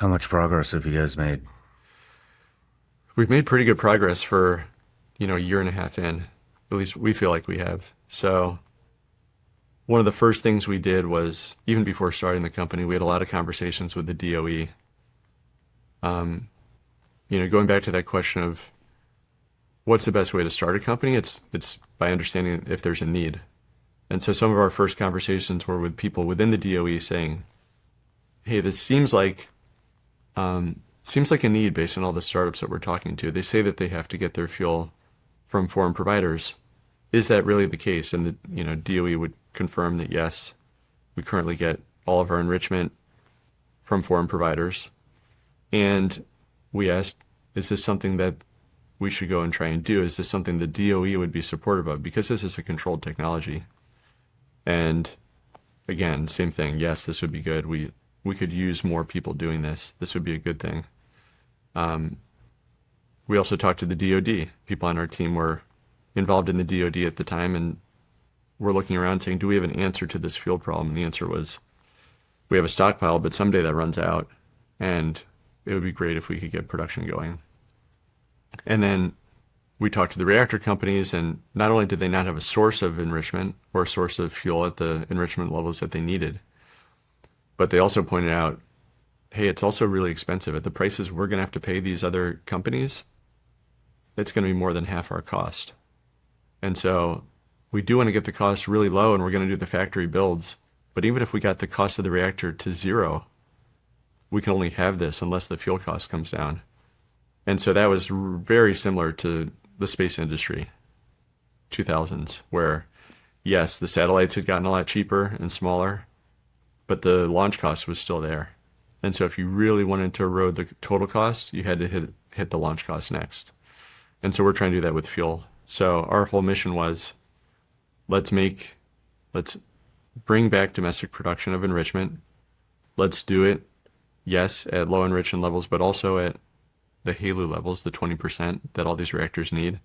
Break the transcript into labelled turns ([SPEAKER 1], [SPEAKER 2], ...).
[SPEAKER 1] How much progress have you guys made?
[SPEAKER 2] We've made pretty good progress for, a year and a half in. At least we feel like we have. So one of the first things we did was, even before starting the company, we had a lot of conversations with the DOE. Going back to that question of what's the best way to start a company, it's by understanding if there's a need. And so some of our first conversations were with people within the DOE saying, "Hey, this seems like a need based on all the startups that we're talking to. They say that they have to get their fuel from foreign providers. Is that really the case?" And the DOE would confirm that yes, we currently get all of our enrichment from foreign providers. And we asked, is this something that we should go and try and do? Is this something the DOE would be supportive of? Because this is a controlled technology. And again, same thing. Yes, this would be good. We could use more people doing this. This would be a good thing. We also talked to the DoD. People on our team were involved in the DoD at the time, and we're looking around saying, do we have an answer to this fuel problem? And the answer was, we have a stockpile, but someday that runs out, and it would be great if we could get production going. And then we talked to the reactor companies, and not only did they not have a source of enrichment or a source of fuel at the enrichment levels that they needed, but they also pointed out, hey, it's also really expensive. At the prices we're going to have to pay these other companies, it's going to be more than half our cost. And so we do want to get the cost really low, and we're going to do the factory builds. But even if we got the cost of the reactor to zero, we can only have this unless the fuel cost comes down. And so that was very similar to the space industry, 2000s, where yes, the satellites had gotten a lot cheaper and smaller, but the launch cost was still there. And so if you really wanted to erode the total cost, you had to hit the launch cost next. And so we're trying to do that with fuel. So our whole mission was, let's bring back domestic production of enrichment. Let's do it, yes, at low enrichment levels, but also at the HALEU levels, the 20% that all these reactors need.